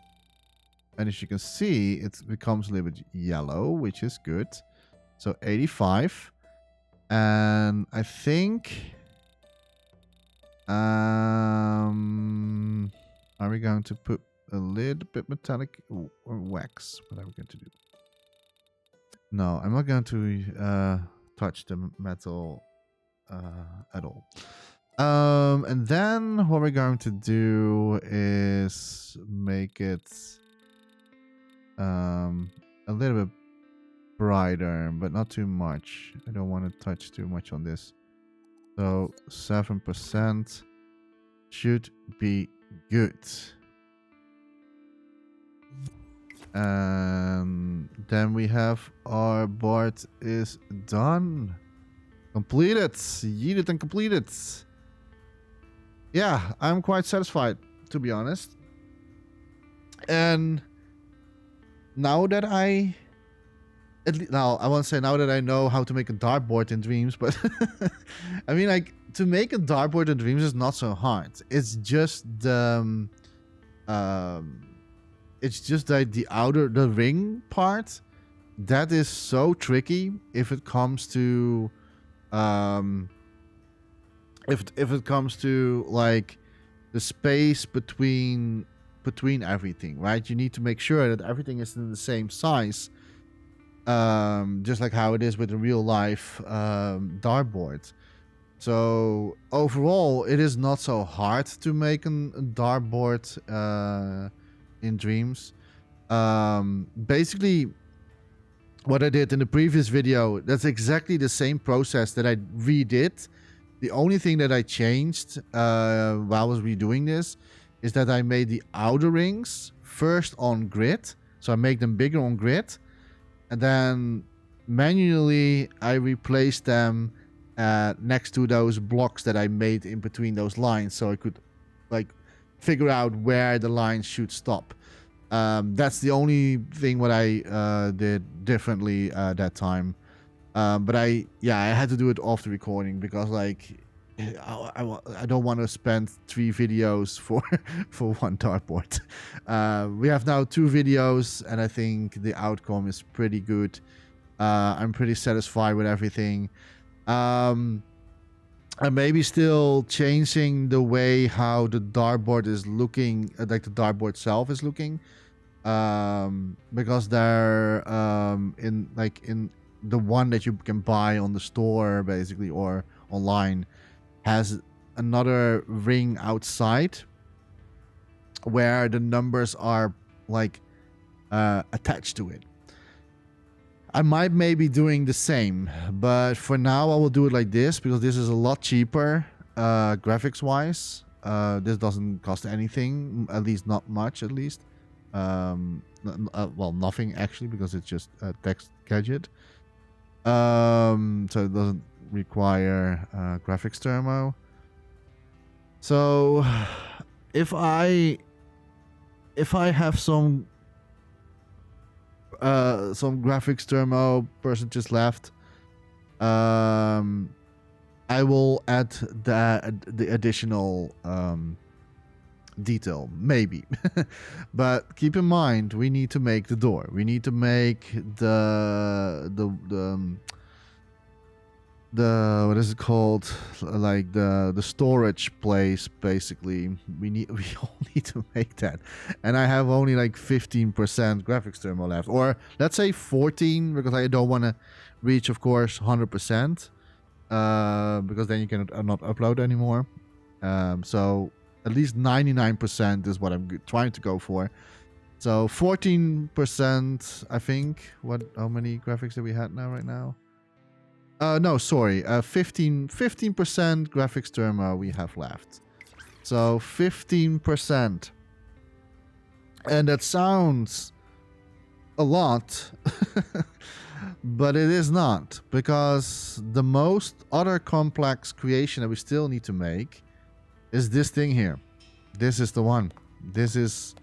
and as you can see, it becomes a little bit yellow, which is good. So 85. And I think... are we going to put a little bit metallic or wax? What are we going to do? No, I'm not going to touch the metal at all. And then what we're going to do is make it a little bit brighter, but not too much. I don't want to touch too much on this. So 7% should be good. And then we have our board is done. Completed. Yeeted and completed. Yeah, I'm quite satisfied, to be honest. And now that I won't say now that I know how to make a dartboard in Dreams, but I mean, like, to make a dartboard in Dreams is not so hard. It's just the the ring part that is so tricky if it comes to if it comes to like the space between everything, right? You need to make sure that everything is in the same size just like how it is with a real life dartboard. So overall, it is not so hard to make a dartboard in Dreams. Basically, what I did in the previous video, that's exactly the same process that I redid. The only thing that I changed while I was redoing this is that I made the outer rings first on grid. So I make them bigger on grid. And then manually I replaced them next to those blocks that I made in between those lines. So I could like figure out where the lines should stop. That's the only thing what I did differently that time. But I had to do it off the recording because like I don't want to spend 3 videos for for one dartboard. We have now 2 videos and I think the outcome is pretty good. I'm pretty satisfied with everything. I'm maybe still changing the way how the dartboard is looking, like the dartboard itself is looking, because they're in the one that you can buy on the store basically or online has another ring outside where the numbers are like attached to it. I might maybe doing the same, but for now I will do it like this because this is a lot cheaper graphics wise. This doesn't cost anything, at least not much at least. Well, nothing actually because it's just a text gadget. So it doesn't require graphics thermo. So if I have some graphics thermo percentages left, I will add the additional detail maybe. But keep in mind we need to make the door, we need to make the what is it called, like the storage place basically. We all need to make that, and I have only like 15% graphics thermal left, or let's say 14 because I don't want to reach of course 100% because then you can not upload anymore. So at least 99% is what I'm trying to go for. So 14% I think. How many graphics do we have now right now? No, sorry. 15% graphics thermo we have left. So 15%. And that sounds a lot, but it is not, because the most other complex creation that we still need to make is this thing here. This is the one. This is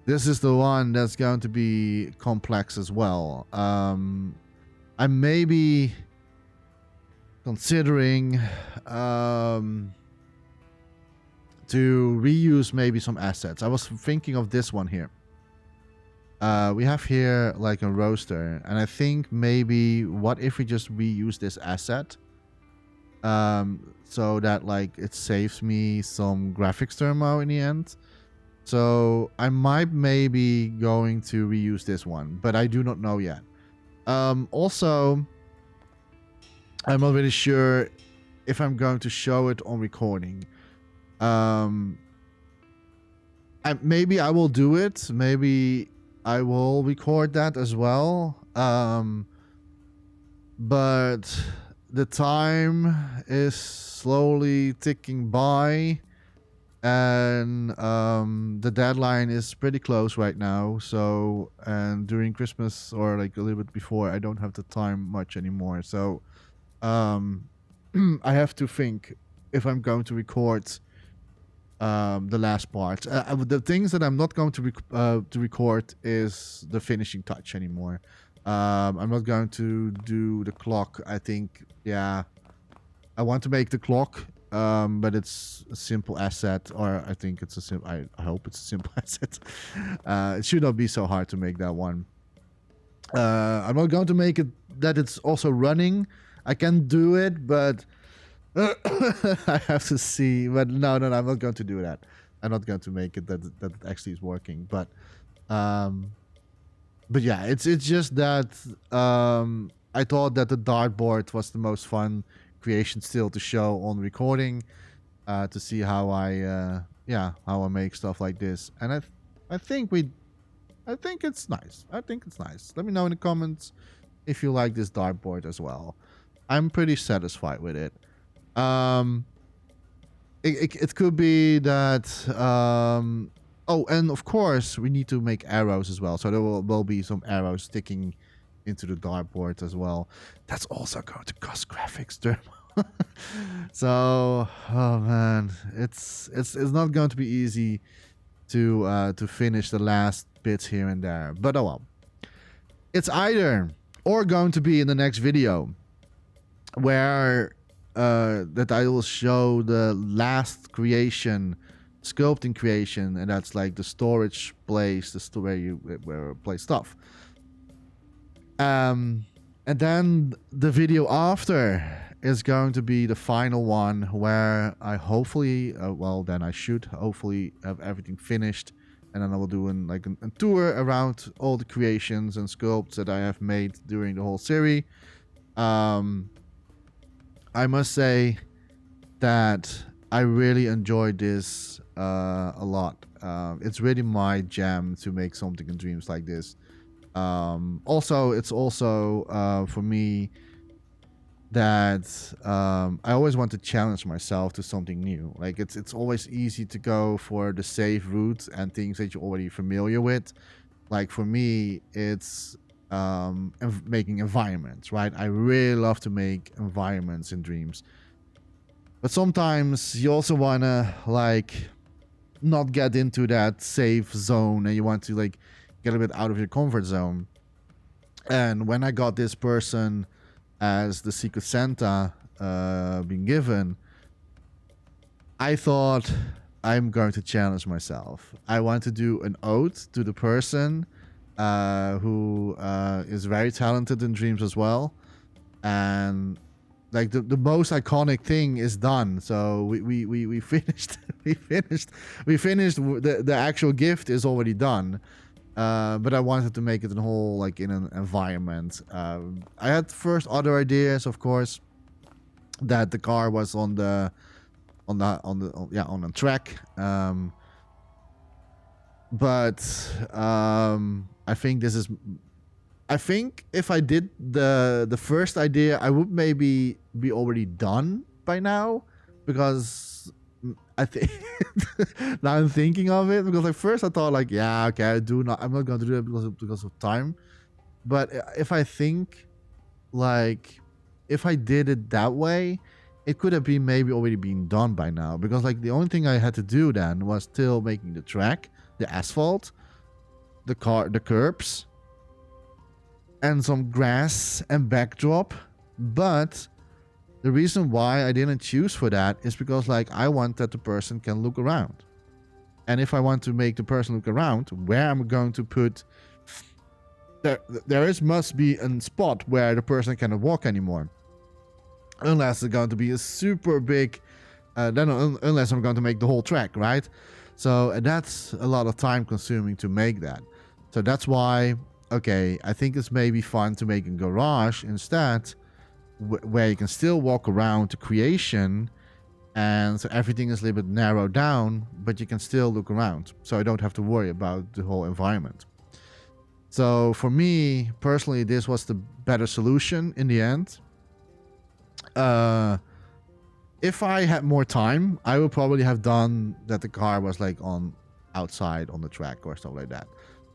the one that's going to be complex as well. I may be considering to reuse maybe some assets. I was thinking of this one here. We have here like a roaster, and I think maybe what if we just reuse this asset so that like it saves me some graphics thermo in the end. So I might maybe going to reuse this one, but I do not know yet. Also, I'm not really sure if I'm going to show it on recording. Maybe I will do it. Maybe I will record that as well. But the time is slowly ticking by, and the deadline is pretty close right now. So, and during Christmas or like a little bit before, I don't have the time much anymore. So I have to think if I'm going to record the last part. The things that I'm not going to record is the finishing touch anymore. I'm not going to do the clock. I think, yeah, I want to make the clock, but it's a simple asset, or I think it's a simple. I hope it's a simple asset. It should not be so hard to make that one. I'm not going to make it that it's also running. I can do it, but I have to see. But no, I'm not going to do that. I'm not going to make it that it actually is working. But but yeah, it's just that I thought that the dartboard was the most fun creation still to show on recording, to see how I make stuff like this. And I think I think it's nice. I think it's nice. Let me know in the comments if you like this dartboard as well. I'm pretty satisfied with it. It could be that oh, and of course we need to make arrows as well, so there will be some arrows sticking into the dartboard as well. That's also going to cost graphics, so oh man, it's not going to be easy to finish the last bits here and there, but oh well. It's either or going to be in the next video where that I will show the last creation, sculpting creation, and that's like the storage place, where you place stuff. And then the video after is going to be the final one, where I hopefully, then I should hopefully have everything finished, and then I will do a tour around all the creations and sculpts that I have made during the whole series. I must say that I really enjoyed this a lot. It's really my jam to make something in Dreams like this. It's also for me that I always want to challenge myself to something new. Like it's always easy to go for the safe route and things that you're already familiar with. Like for me, it's making environments, right? I really love to make environments in Dreams, but sometimes you also want to not get into that safe zone, and you want to get a bit out of your comfort zone. And when I got this person as the Secret Santa being given, I thought, I'm going to challenge myself. I want to do an ode to the person who is very talented in Dreams as well, and the most iconic thing is done. So we finished we finished the actual gift is already done, but I wanted to make it a whole in an environment. I had first other ideas, of course, that the car was on the track, but I think if I did the first idea, I would maybe be already done by now, because I think now I'm thinking of it, because first I thought I'm not going to do it because of time. But if I think if I did it that way, it could have been maybe already been done by now, because the only thing I had to do then was still making the track, the asphalt, the curbs, and some grass and backdrop. But the reason why I didn't choose for that is because I want that the person can look around. And if I want to make the person look around, where I'm going to put must be a spot where the person cannot walk anymore, unless it's going to be a super big unless I'm going to make the whole track, right? So that's a lot of time consuming to make that. So that's why, okay, I think it's maybe fun to make a garage instead, where you can still walk around the creation, and so everything is a little bit narrowed down, but you can still look around, so I don't have to worry about the whole environment. So for me personally, this was the better solution in the end. If I had more time, I would probably have done that the car was on outside on the track or stuff like that.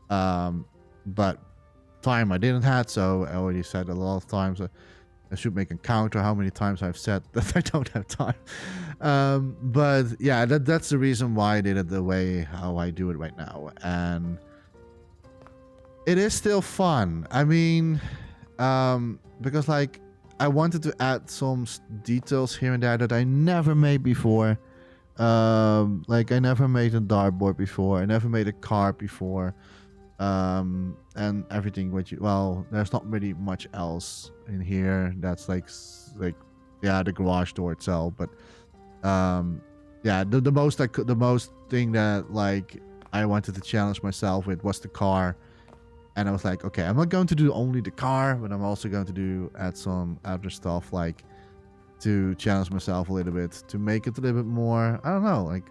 But time I didn't have, so I already said a lot of times. I should make a counter how many times I've said that I don't have time. But yeah, that's the reason why I did it the way how I do it right now. And it is still fun. I mean, because I wanted to add some details here and there that I never made before. I never made a dartboard before. I never made a car before. And everything there's not really much else in here that's the garage door itself, but the most thing that I wanted to challenge myself with was the car, And I was like, okay, I'm not going to do only the car, but I'm also going to add some other stuff, like to challenge myself a little bit, to make it a little bit more, I don't know, like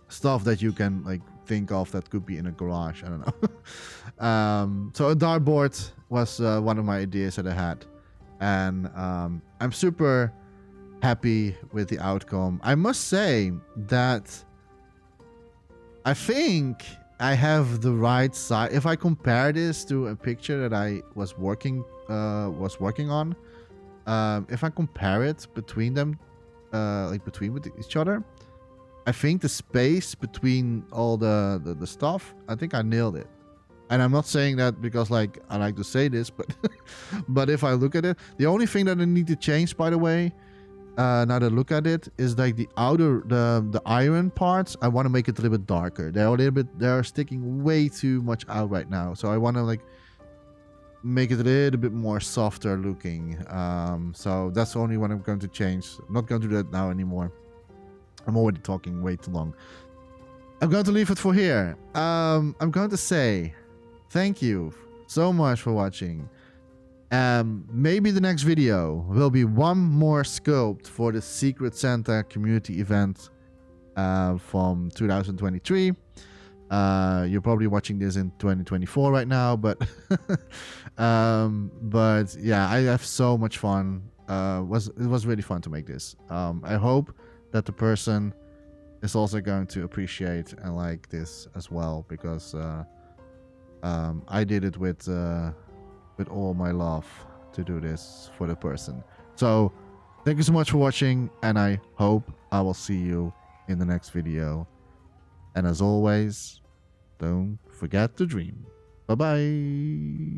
stuff that you can like think of that could be in a garage. I don't know. So a dartboard was one of my ideas that I had, and I'm super happy with the outcome. I must say that I think I have the right size. If I compare this to a picture that I was working on, if I compare it between them, with each other, I think the space between all the stuff, I think I nailed it. And I'm not saying that because like I like to say this, but but if I look at it, the only thing that I need to change, by the way, now that I look at it, is like the outer the iron parts. I want to make it a little bit darker. They're sticking way too much out right now. So I want to like make it a little bit more softer looking. So that's the only one I'm going to change. I'm not going to do that now anymore. I'm already talking way too long. I'm going to leave it for here. I'm going to say thank you so much for watching. Maybe the next video will be one more sculpt for the Secret Santa community event from 2023. You're probably watching this in 2024 right now, but but yeah, I have so much fun. It was really fun to make this. I hope that the person is also going to appreciate and like this as well, because I did it with all my love to do this for the person. So thank you so much for watching, and I hope I will see you in the next video. And as always, don't forget to dream. Bye bye.